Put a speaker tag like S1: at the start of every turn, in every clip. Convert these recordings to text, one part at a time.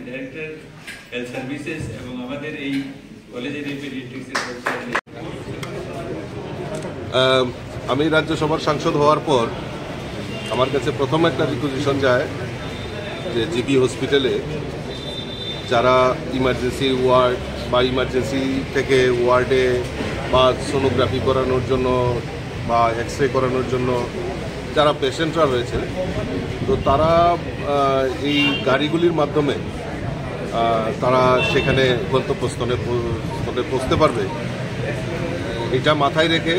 S1: Director health services এবং আমাদের এই কলেজের এই পেডিয়াট্রিক্সের
S2: আমি রাজ্যসভার সাংসদ হওয়ার পর আমার কাছে প্রথম একটা রিকুইজিশন যায় যে জিবি হসপিটালে যারা ইমার্জেন্সি ওয়ার্ড বা ইমার্জেন্সি থেকে ওয়ার্ডে বা সোনোগ্রাফি করানোর জন্য বা এক্স রে করানোর জন্য যারা পেশেন্টরা রয়েছে, তো তারা এই গাড়িগুলির মাধ্যমে তারা সেখানে গন্তব্যস্থলে পৌঁছতে পারবে। এটা মাথায় রেখে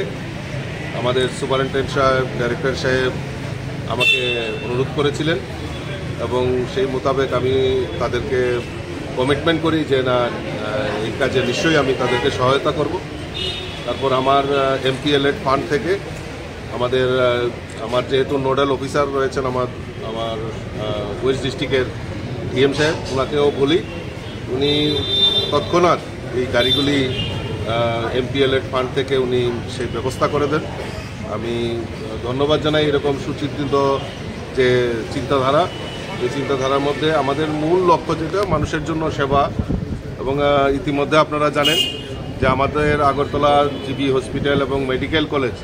S2: আমাদের সুপারিনটেন্ডেন্ট সাহেব, ডাইরেক্টর সাহেব আমাকে অনুরোধ করেছিলেন এবং সেই মোতাবেক আমি তাদেরকে কমিটমেন্ট করি যে না, এই কাজে নিশ্চয়ই আমি তাদেরকে সহায়তা করব। তারপর আমার এমপিএলএড ফান্ড থেকে আমার যেহেতু নোডাল অফিসার রয়েছেন আমার ওয়েস্ট ডিস্ট্রিক্টের ডিএম সাহেব, ওনাকেও বলি, উনি তৎক্ষণাৎ এই গাড়িগুলি এমপিএলএড ফান্ড থেকে উনি সেই ব্যবস্থা করে দেন। আমি ধন্যবাদ জানাই এরকম সুচিন্তিত যে চিন্তাধারা, এই চিন্তাধারার মধ্যে আমাদের মূল লক্ষ্য যেটা মানুষের জন্য সেবা। এবং ইতিমধ্যে আপনারা জানেন যে আমাদের আগরতলা জিবি হসপিটাল এবং মেডিকেল কলেজ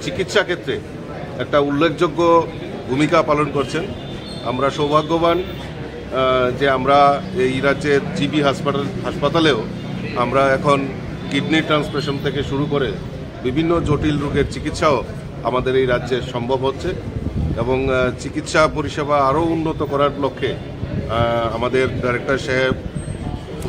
S2: চিকিৎসা ক্ষেত্রে একটা উল্লেখযোগ্য ভূমিকা পালন করছেন। আমরা সৌভাগ্যবান যে আমরা এই রাজ্যের জিবি হাসপাতালেও আমরা এখন কিডনি ট্রান্সপ্লান্টেশন থেকে শুরু করে বিভিন্ন জটিল রোগের চিকিৎসাও আমাদের এই রাজ্যে সম্ভব হচ্ছে এবং চিকিৎসা পরিষেবা আরও উন্নত করার লক্ষ্যে আমাদের ডাইরেক্টর সাহেব,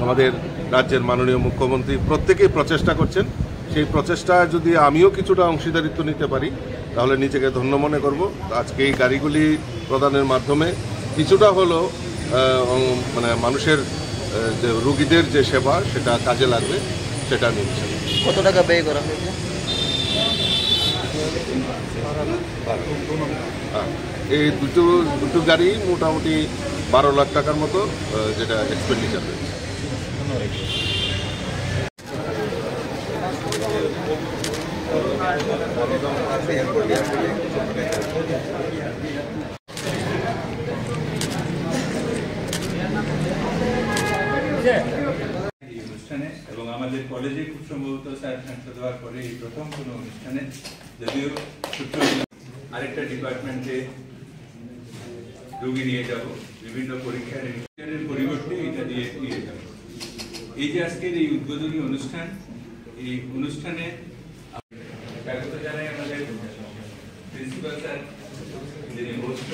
S2: আমাদের রাজ্যের মাননীয় মুখ্যমন্ত্রী প্রত্যেকেই প্রচেষ্টা করছেন। সেই প্রচেষ্টায় যদি আমিও কিছুটা অংশীদারিত্ব নিতে পারি তাহলে নিজেকে ধন্য মনে করব। আজকে এই গাড়িগুলি প্রদানের মাধ্যমে কিছুটা হলেও মানে মানুষের যে রোগীদের যে সেবা সেটা কাজে লাগবে, সেটা আমি বিশ্বাস করি।
S3: কত টাকা ব্যয় করা হয়েছে?
S2: এই দুটো গাড়ি মোটামুটি 12 লাখ টাকার মতো যেটা এক্সপেন্ডিচার হয়েছে।
S1: এই অনুষ্ঠানে এবং আমাদের কলেজে খুব সম্ভবত স্যার সাংসদ হওয়ার পরে এই প্রথম কোনো অনুষ্ঠানে, যদিও সূত্র আরেকটা ডিপার্টমেন্টে রোগী নিয়ে যাব, বিভিন্ন পরীক্ষার পরিবর্তে এটা দিয়ে নিয়ে যাব। এই যে আজকের এই উদ্বোধনী অনুষ্ঠান, এই অনুষ্ঠানে স্বাগত জানাই আমাদের প্রিন্সিপাল স্যার, যিনি হোস্ট